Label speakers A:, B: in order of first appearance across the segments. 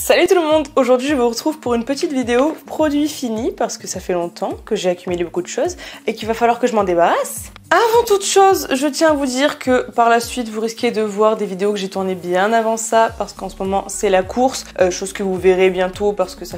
A: Salut tout le monde! Aujourd'hui je vous retrouve pour une petite vidéo produit fini parce que ça fait longtemps que j'ai accumulé beaucoup de choses et qu'il va falloir que je m'en débarrasse. Avant toute chose, je tiens à vous dire que par la suite vous risquez de voir des vidéos que j'ai tournées bien avant ça parce qu'en ce moment c'est la course, chose que vous verrez bientôt parce que ça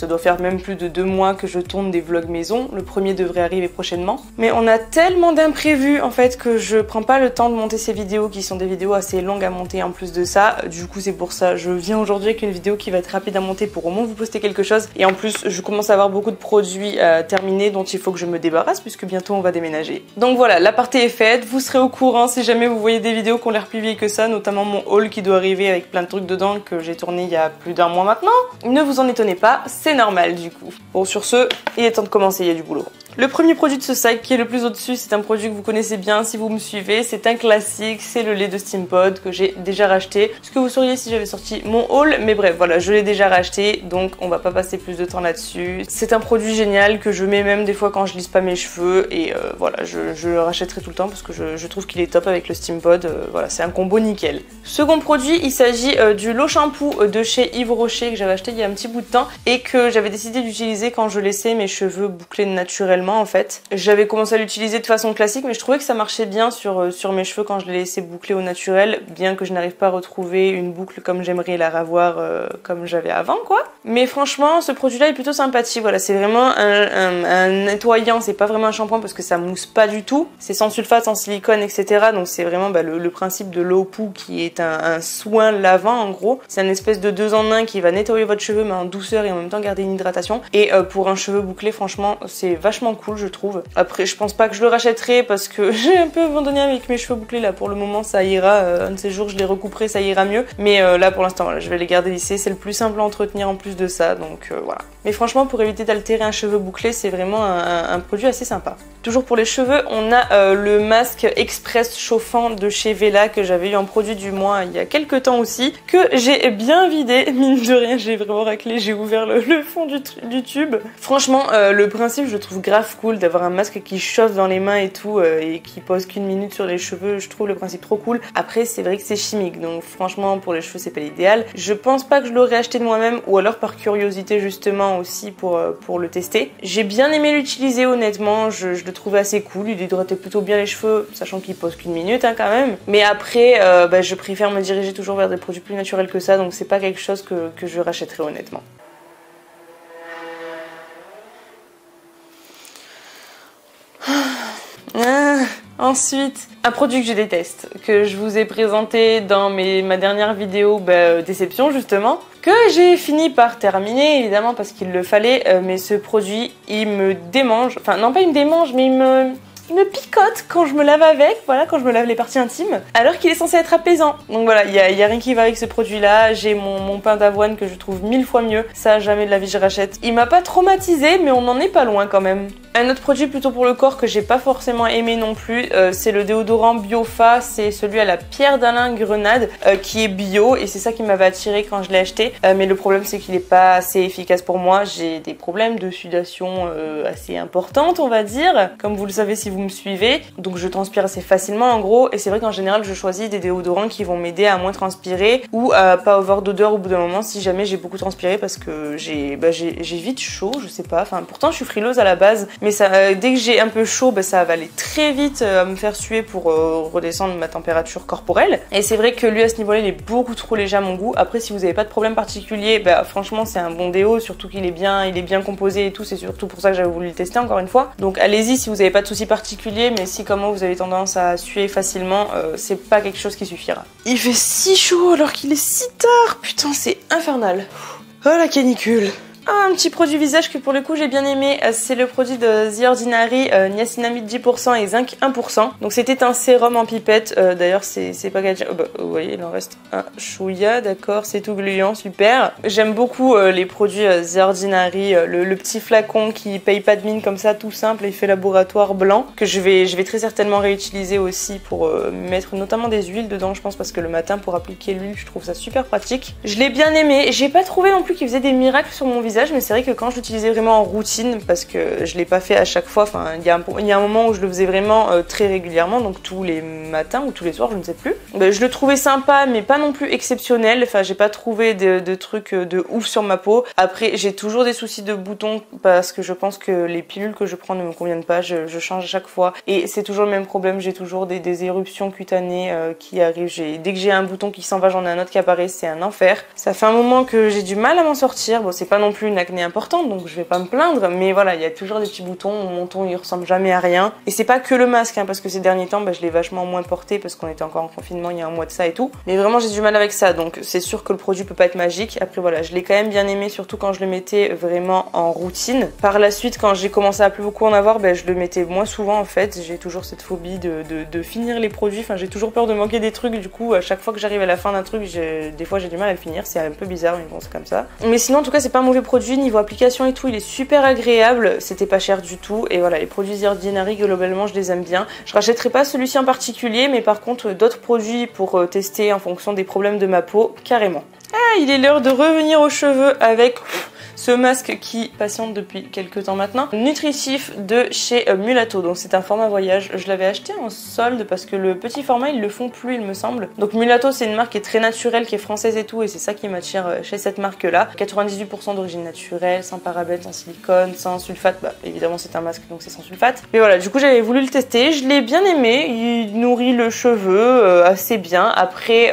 A: doit faire même plus de 2 mois que je tourne des vlogs maison. Le premier devrait arriver prochainement. Mais on a tellement d'imprévus en fait que je prends pas le temps de monter ces vidéos qui sont des vidéos assez longues à monter en plus de ça. Du coup c'est pour ça, je viens aujourd'hui avec une vidéo qui va être rapide à monter pour au moins vous poster quelque chose. Et en plus je commence à avoir beaucoup de produits terminés dont il faut que je me débarrasse puisque bientôt on va déménager. Donc voilà, l'aparté est faite, vous serez au courant si jamais vous voyez des vidéos qui ont l'air plus vieilles que ça, notamment mon haul qui doit arriver avec plein de trucs dedans que j'ai tourné il y a plus d'1 mois maintenant. Ne vous en étonnez pas, c'est normal du coup. Bon sur ce, il est temps de commencer, il y a du boulot. Le premier produit de ce sac qui est le plus au-dessus, c'est un produit que vous connaissez bien si vous me suivez, c'est un classique, c'est le lait de Steampod que j'ai déjà racheté. Ce que vous sauriez si j'avais sorti mon haul, mais bref, voilà, je l'ai déjà racheté, donc on va pas passer plus de temps là-dessus. C'est un produit génial que je mets même des fois quand je lisse pas mes cheveux et voilà, je le rachèterai tout le temps parce que je trouve qu'il est top avec le Steampod, voilà, c'est un combo nickel. Second produit, il s'agit du Low Shampoo de chez Yves Rocher que j'avais acheté il y a un petit bout de temps et que j'avais décidé d'utiliser quand je laissais mes cheveux bouclés naturellement. En fait, j'avais commencé à l'utiliser de façon classique mais je trouvais que ça marchait bien sur mes cheveux quand je les laissais boucler au naturel, bien que je n'arrive pas à retrouver une boucle comme j'aimerais la revoir comme j'avais avant quoi. Mais franchement ce produit là est plutôt sympathique, voilà, c'est vraiment un nettoyant, c'est pas vraiment un shampoing parce que ça mousse pas du tout, c'est sans sulfate, sans silicone etc, donc c'est vraiment le principe de l'eau pou qui est un soin lavant en gros, c'est un espèce de 2 en 1 qui va nettoyer votre cheveu mais en douceur et en même temps garder une hydratation et pour un cheveu bouclé franchement c'est vachement cool je trouve. Après je pense pas que je le rachèterai parce que j'ai un peu abandonné avec mes cheveux bouclés là pour le moment, ça ira, un de ces jours je les recouperai, ça ira mieux, mais là pour l'instant voilà, je vais les garder lissés, c'est le plus simple à entretenir en plus de ça, donc voilà. Mais franchement pour éviter d'altérer un cheveu bouclé c'est vraiment un produit assez sympa. Toujours pour les cheveux on a le masque express chauffant de chez Vela que j'avais eu en produit du mois il y a quelques temps aussi, que j'ai bien vidé, mine de rien j'ai vraiment raclé, j'ai ouvert le fond du tube. Franchement le principe je trouve grave cool d'avoir un masque qui chauffe dans les mains et tout et qui pose qu'une minute sur les cheveux, je trouve le principe trop cool. Après c'est vrai que c'est chimique donc franchement pour les cheveux c'est pas l'idéal. Je pense pas que je l'aurais acheté de moi-même ou alors par curiosité justement aussi pour le tester. J'ai bien aimé l'utiliser honnêtement, je le trouvais assez cool, il hydratait plutôt bien les cheveux sachant qu'il pose qu'une minute hein, quand même. Mais après je préfère me diriger toujours vers des produits plus naturels que ça donc c'est pas quelque chose que je rachèterai honnêtement. Ensuite, un produit que je déteste, que je vous ai présenté dans ma dernière vidéo déception justement, que j'ai fini par terminer évidemment parce qu'il le fallait, mais ce produit il me démange, enfin non pas il me démange mais il me picote quand je me lave avec, voilà, quand je me lave les parties intimes, alors qu'il est censé être apaisant. Donc voilà, il y a rien qui va avec ce produit-là. J'ai mon pain d'avoine que je trouve 1000 fois mieux. Ça, jamais de la vie je rachète. Il m'a pas traumatisé, mais on en est pas loin quand même. Un autre produit plutôt pour le corps que j'ai pas forcément aimé non plus, c'est le déodorant Biofa, c'est celui à la pierre d'Alain Grenade qui est bio et c'est ça qui m'avait attiré quand je l'ai acheté. Mais le problème c'est qu'il est pas assez efficace pour moi, j'ai des problèmes de sudation assez importantes on va dire, comme vous le savez si vous me suivez, donc je transpire assez facilement en gros et c'est vrai qu'en général je choisis des déodorants qui vont m'aider à moins transpirer ou à pas avoir d'odeur au bout d'un moment si jamais j'ai beaucoup transpiré parce que j'ai vite chaud, je sais pas, enfin pourtant je suis frileuse à la base mais ça, dès que j'ai un peu chaud, ça va aller très vite à me faire suer pour redescendre ma température corporelle. Et c'est vrai que lui à ce niveau-là, il est beaucoup trop léger à mon goût. Après, si vous n'avez pas de problème particulier, franchement, c'est un bon déo, surtout qu'il est bien composé et tout. C'est surtout pour ça que j'avais voulu le tester encore une fois. Donc allez-y si vous n'avez pas de soucis particuliers, mais si comme moi vous avez tendance à suer facilement, c'est pas quelque chose qui suffira. Il fait si chaud alors qu'il est si tard, putain, c'est infernal. Oh la canicule. Un petit produit visage que pour le coup j'ai bien aimé, c'est le produit de The Ordinary, niacinamide 10% et zinc 1%. Donc c'était un sérum en pipette, d'ailleurs c'est pas gagé. Vous voyez il en reste un chouïa, d'accord, c'est tout gluant, super. J'aime beaucoup les produits The Ordinary, le petit flacon qui paye pas de mine comme ça, tout simple, effet laboratoire blanc, que je vais très certainement réutiliser aussi pour mettre notamment des huiles dedans je pense parce que le matin pour appliquer l'huile je trouve ça super pratique. Je l'ai bien aimé, j'ai pas trouvé non plus qu'il faisait des miracles sur mon visage. visage, mais c'est vrai que quand je l'utilisais vraiment en routine, parce que je l'ai pas fait à chaque fois, enfin il y a un moment où je le faisais vraiment très régulièrement, donc tous les matins ou tous les soirs, je ne sais plus. Je le trouvais sympa, mais pas non plus exceptionnel. Enfin, j'ai pas trouvé de trucs de ouf sur ma peau. Après, j'ai toujours des soucis de boutons parce que je pense que les pilules que je prends ne me conviennent pas. Je change à chaque fois et c'est toujours le même problème. J'ai toujours des éruptions cutanées qui arrivent. Dès que j'ai un bouton qui s'en va, j'en ai un autre qui apparaît. C'est un enfer. Ça fait un moment que j'ai du mal à m'en sortir. Bon, c'est pas non plus une acné importante, donc je vais pas me plaindre. Mais voilà, il y a toujours des petits boutons. Mon menton, il ressemble jamais à rien. Et c'est pas que le masque, hein, parce que ces derniers temps, je l'ai vachement moins porté parce qu'on était encore en confinement il y a un mois de ça et tout. Mais vraiment, j'ai du mal avec ça. Donc c'est sûr que le produit peut pas être magique. Après voilà, je l'ai quand même bien aimé, surtout quand je le mettais vraiment en routine. Par la suite, quand j'ai commencé à plus beaucoup en avoir, je le mettais moins souvent en fait. J'ai toujours cette phobie de finir les produits. Enfin, j'ai toujours peur de manquer des trucs. Du coup, à chaque fois que j'arrive à la fin d'un truc, des fois j'ai du mal à le finir. C'est un peu bizarre, mais bon, c'est comme ça. Mais sinon, en tout cas, c'est pas un mauvais produit. Niveau application et tout, il est super agréable. C'était pas cher du tout. Et voilà, les produits The Ordinary, globalement, je les aime bien. Je rachèterai pas celui-ci en particulier, mais par contre, d'autres produits pour tester en fonction des problèmes de ma peau, carrément. Ah, il est l'heure de revenir aux cheveux avec ce masque qui patiente depuis quelques temps maintenant. Nutritif de chez Mulato. Donc c'est un format voyage. Je l'avais acheté en solde parce que le petit format ils le font plus il me semble. Donc Mulato c'est une marque qui est très naturelle, qui est française et tout, et c'est ça qui m'attire chez cette marque là. 98% d'origine naturelle, sans parabènes, sans silicone, sans sulfate. Évidemment c'est un masque donc c'est sans sulfate. Mais voilà, du coup j'avais voulu le tester. Je l'ai bien aimé. Il nourrit le cheveu assez bien. Après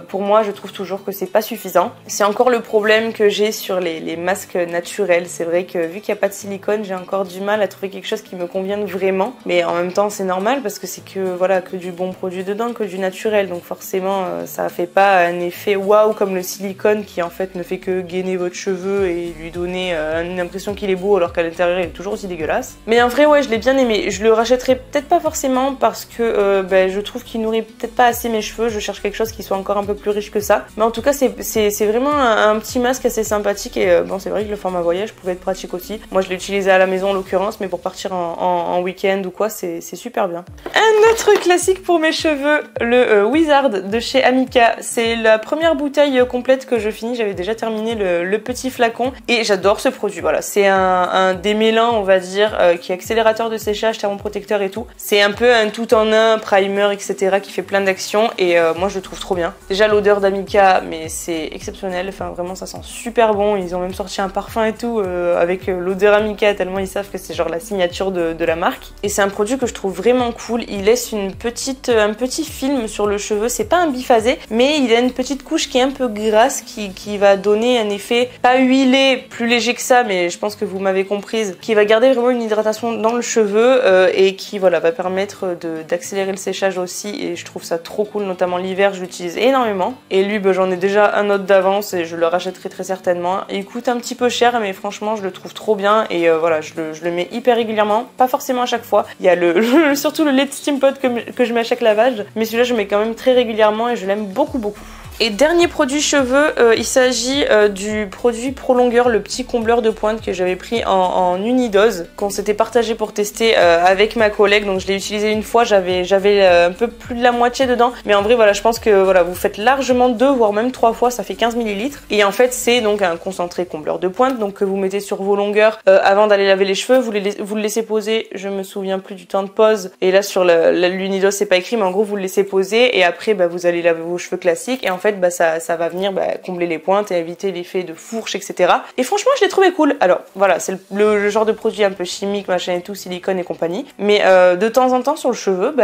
A: pour moi je trouve toujours que c'est pas suffisant. C'est encore le problème que j'ai sur les masques naturel. C'est vrai que vu qu'il n'y a pas de silicone, j'ai encore du mal à trouver quelque chose qui me convienne vraiment. Mais en même temps, c'est normal parce que c'est que voilà, que du bon produit dedans, que du naturel. Donc forcément, ça fait pas un effet waouh comme le silicone qui en fait ne fait que gainer votre cheveu et lui donner une impression qu'il est beau alors qu'à l'intérieur il est toujours aussi dégueulasse. Mais en vrai, ouais, je l'ai bien aimé. Je le rachèterai peut-être pas forcément parce que je trouve qu'il nourrit peut-être pas assez mes cheveux. Je cherche quelque chose qui soit encore un peu plus riche que ça. Mais en tout cas, c'est vraiment un petit masque assez sympathique et bon, c'est vrai que le format voyage pouvait être pratique aussi. Moi je l'ai utilisé à la maison en l'occurrence, mais pour partir en week-end ou quoi, c'est super bien. Un autre classique pour mes cheveux, le Wizard de chez Amika. C'est la première bouteille complète que je finis. J'avais déjà terminé le petit flacon et j'adore ce produit. Voilà, c'est un démêlant, on va dire, qui est accélérateur de séchage, thermoprotecteur et tout. C'est un peu un tout en un, primer, etc. qui fait plein d'actions et moi je le trouve trop bien. Déjà l'odeur d'Amika, mais c'est exceptionnel. Enfin vraiment ça sent super bon. Ils ont même sorti un parfum et tout avec l'odeur Amika, tellement ils savent que c'est genre la signature de la marque. Et c'est un produit que je trouve vraiment cool. Il laisse un petit film sur le cheveu. C'est pas un biphasé, mais il a une petite couche qui est un peu grasse qui va donner un effet pas huilé, plus léger que ça, mais je pense que vous m'avez comprise, qui va garder vraiment une hydratation dans le cheveu et qui voilà va permettre d'accélérer le séchage aussi. Et je trouve ça trop cool, notamment l'hiver, je l'utilise énormément. Et lui, j'en ai déjà un autre d'avance et je le rachèterai très certainement. Il coûte un petit peu cher, mais franchement je le trouve trop bien et voilà, je le mets hyper régulièrement, pas forcément à chaque fois. Il y a surtout le lait Steam Pot que je mets à chaque lavage, mais celui-là je mets quand même très régulièrement et je l'aime beaucoup. Et dernier produit cheveux, il s'agit du produit prolongueur, le petit combleur de pointe que j'avais pris en unidose, qu'on s'était partagé pour tester avec ma collègue. Donc je l'ai utilisé une fois, j'avais un peu plus de la moitié dedans. Mais en vrai voilà, je pense que voilà, vous faites largement 2 voire même 3 fois, ça fait 15 ml. Et en fait c'est donc un concentré combleur de pointe, donc que vous mettez sur vos longueurs avant d'aller laver les cheveux. Vous le laissez poser, je me souviens plus du temps de pause. Et là sur l'unidose c'est pas écrit, mais en gros vous le laissez poser et après vous allez laver vos cheveux classiques. Et en fait ça va venir combler les pointes et éviter l'effet de fourche, etc. Et franchement je l'ai trouvé cool. Alors voilà, c'est le genre de produit un peu chimique, machin et tout, silicone et compagnie, mais de temps en temps sur le cheveu,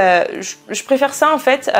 A: je préfère ça en fait,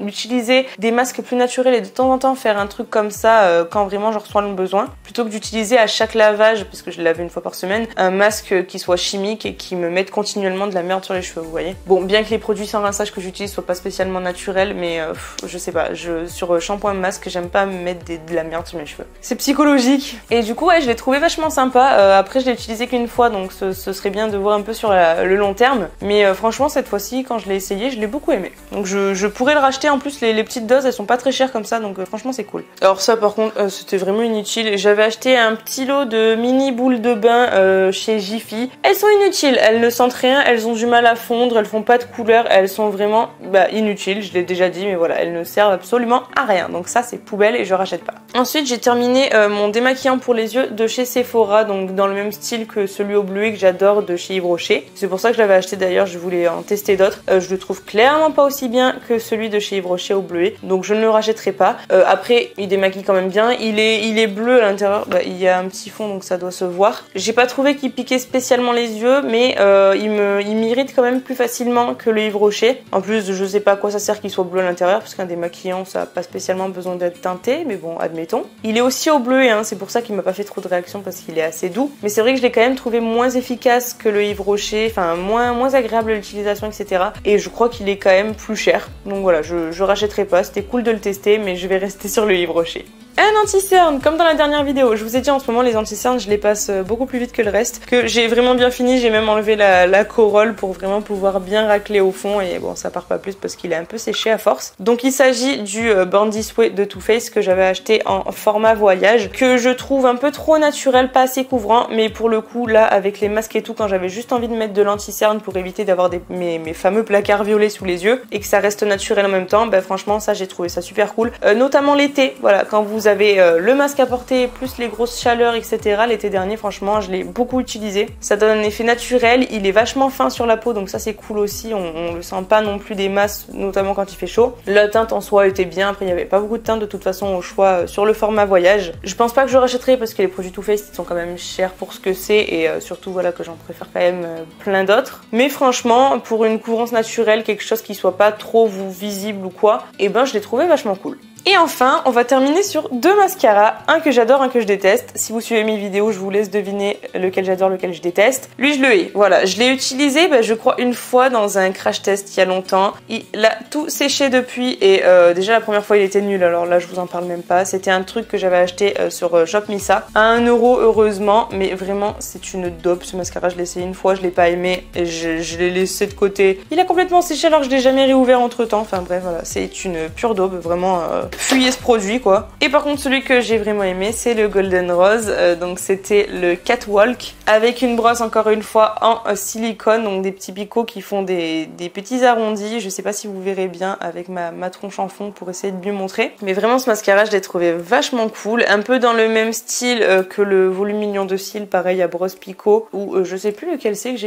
A: utiliser des masques plus naturels et de temps en temps faire un truc comme ça quand vraiment je ressens le besoin, plutôt que d'utiliser à chaque lavage, parce que je lave une fois par semaine, un masque qui soit chimique et qui me mette continuellement de la merde sur les cheveux, vous voyez. Bon, bien que les produits sans rinçage que j'utilise soient pas spécialement naturels, mais je sais pas, sur shampoing masque, j'aime pas me mettre de la merde sur mes cheveux. C'est psychologique. Et du coup, ouais, je l'ai trouvé vachement sympa. Après, je l'ai utilisé qu'une fois, donc ce serait bien de voir un peu sur le long terme. Mais franchement, cette fois-ci, quand je l'ai essayé, je l'ai beaucoup aimé. Donc je pourrais le racheter. En plus, les petites doses, elles sont pas très chères comme ça, donc franchement, c'est cool. Alors ça, par contre, c'était vraiment inutile. J'avais acheté un petit lot de mini boules de bain chez Jiffy. Elles sont inutiles. Elles ne sentent rien. Elles ont du mal à fondre. Elles font pas de couleur. Elles sont vraiment inutiles. Je l'ai déjà dit, mais voilà, elles ne servent absolument à rien. Donc ça c'est poubelle et je rachète pas. Ensuite j'ai terminé mon démaquillant pour les yeux de chez Sephora, donc dans le même style que celui au bleuet que j'adore de chez Yves Rocher. C'est pour ça que je l'avais acheté d'ailleurs, je voulais en tester d'autres. Je le trouve clairement pas aussi bien que celui de chez Yves Rocher au bleuet, donc je ne le rachèterai pas. Après il démaquille quand même bien, il est bleu à l'intérieur, il y a un petit fond donc ça doit se voir. J'ai pas trouvé qu'il piquait spécialement les yeux, mais il m'irrite quand même plus facilement que le Yves Rocher. En plus je sais pas à quoi ça sert qu'il soit bleu à l'intérieur, parce qu'un démaquillant ça a pas spécialement besoin d'être teinté, mais bon admettons. Il est aussi au bleuet, hein, c'est pour ça qu'il m'a pas fait trop de réaction parce qu'il est assez doux. Mais c'est vrai que je l'ai quand même trouvé moins efficace que le Yves Rocher, enfin moins agréable à l'utilisation, etc. Et je crois qu'il est quand même plus cher. Donc voilà, je rachèterai pas, c'était cool de le tester, mais je vais rester sur le Yves Rocher. Un anti-cerne, comme dans la dernière vidéo. Je vous ai dit en ce moment les anti-cernes je les passe beaucoup plus vite que le reste, que j'ai vraiment bien fini, j'ai même enlevé la corolle pour vraiment pouvoir bien racler au fond et bon ça part pas plus parce qu'il est un peu séché à force. Donc il s'agit du Born This Way de Too Faced que j'avais acheté en format voyage, que je trouve un peu trop naturel, pas assez couvrant, mais pour le coup là avec les masques et tout, quand j'avais juste envie de mettre de l'anti-cerne pour éviter d'avoir mes fameux placards violets sous les yeux et que ça reste naturel en même temps, bah franchement ça j'ai trouvé ça super cool, notamment l'été, voilà, quand vous avez le masque à porter plus les grosses chaleurs etc. L'été dernier franchement je l'ai beaucoup utilisé, ça donne un effet naturel, il est vachement fin sur la peau donc ça c'est cool aussi, on le sent pas non plus des masses, notamment quand il fait chaud. La teinte en soi était bien, après il n'y avait pas beaucoup de teinte de toute façon au choix sur le format voyage. Je pense pas que je rachèterai parce que les produits Too Faced ils sont quand même chers pour ce que c'est et surtout voilà que j'en préfère quand même plein d'autres. Mais franchement pour une couvrance naturelle, quelque chose qui soit pas trop visible ou quoi, et ben je l'ai trouvé vachement cool. Et enfin, on va terminer sur deux mascaras, un que j'adore, un que je déteste. Si vous suivez mes vidéos, je vous laisse deviner lequel j'adore, lequel je déteste. Lui, je le hais. Voilà, je l'ai utilisé, je crois, une fois dans un crash test il y a longtemps. Il a tout séché depuis et déjà la première fois il était nul, alors là je vous en parle même pas. C'était un truc que j'avais acheté sur Shopmissa à 1 € heureusement, mais vraiment c'est une daube ce mascara. Je l'ai essayé une fois, je l'ai pas aimé et je l'ai laissé de côté. Il a complètement séché alors que je l'ai jamais réouvert entre temps. Enfin bref, voilà, c'est une pure daube, vraiment. Fuyez ce produit quoi. Et par contre celui que j'ai vraiment aimé c'est le Golden Rose, donc c'était le Catwalk avec une brosse encore une fois en silicone, donc des petits picots qui font des petits arrondis. Je sais pas si vous verrez bien avec ma tronche en fond pour essayer de mieux montrer, mais vraiment ce mascara je l'ai trouvé vachement cool, un peu dans le même style que le Voluminion de cils, pareil à brosse picot, ou je sais plus lequel c'est que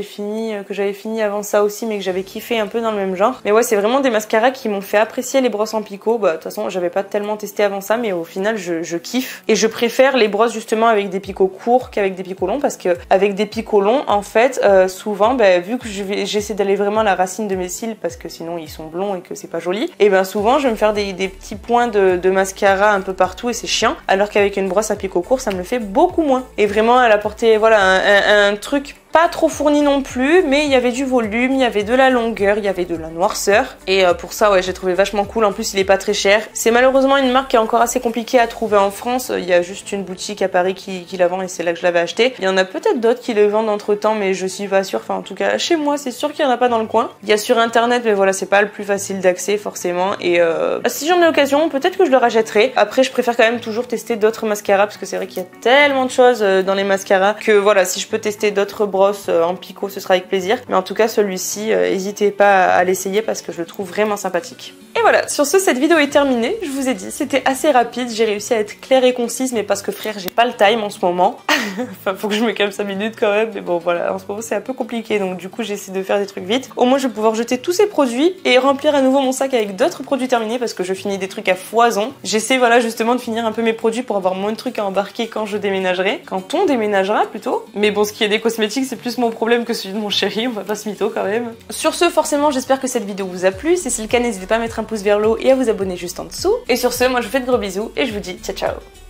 A: j'avais fini avant ça aussi mais que j'avais kiffé, un peu dans le même genre. Mais ouais c'est vraiment des mascaras qui m'ont fait apprécier les brosses en picot. Bah de toute façon j'avais pas tellement testé avant ça mais au final je kiffe et je préfère les brosses justement avec des picots courts qu'avec des picots longs, parce que avec des picots longs en fait souvent vu que j'essaie d'aller vraiment à la racine de mes cils parce que sinon ils sont blonds et que c'est pas joli, et souvent je vais me faire des petits points de mascara un peu partout et c'est chiant, alors qu'avec une brosse à picots courts ça me le fait beaucoup moins. Et vraiment elle apportait voilà un truc pas trop fourni non plus, mais il y avait du volume, il y avait de la longueur, il y avait de la noirceur. Et pour ça, ouais, j'ai trouvé vachement cool. En plus, il est pas très cher. C'est malheureusement une marque qui est encore assez compliquée à trouver en France. Il y a juste une boutique à Paris qui la vend et c'est là que je l'avais acheté. Il y en a peut-être d'autres qui le vendent entre temps, mais je suis pas sûre. Enfin, en tout cas, chez moi, c'est sûr qu'il y en a pas dans le coin. Il y a sur internet, mais voilà, c'est pas le plus facile d'accès forcément. Et si j'en ai l'occasion, peut-être que je le rachèterai. Après, je préfère quand même toujours tester d'autres mascaras parce que c'est vrai qu'il y a tellement de choses dans les mascaras que voilà, si je peux tester d'autres brosses en picot ce sera avec plaisir, mais en tout cas celui-ci n'hésitez pas à l'essayer parce que je le trouve vraiment sympathique. Et voilà, sur ce cette vidéo est terminée. Je vous ai dit c'était assez rapide, j'ai réussi à être claire et concise, mais parce que frère j'ai pas le time en ce moment. Enfin faut que je me calme 5 minutes quand même, mais bon voilà, en ce moment c'est un peu compliqué donc du coup j'essaie de faire des trucs vite. Au moins je vais pouvoir jeter tous ces produits et remplir à nouveau mon sac avec d'autres produits terminés parce que je finis des trucs à foison. J'essaie voilà justement de finir un peu mes produits pour avoir moins de trucs à embarquer quand je déménagerai, quand on déménagera plutôt. Mais bon, ce qui est des cosmétiques c'est plus mon problème que celui de mon chéri, on va pas se mytho quand même. Sur ce, forcément j'espère que cette vidéo vous a plu, si c'est le cas n'hésitez pas à mettre un pouce vers le haut et à vous abonner juste en dessous. Et sur ce, moi je vous fais de gros bisous et je vous dis ciao ciao.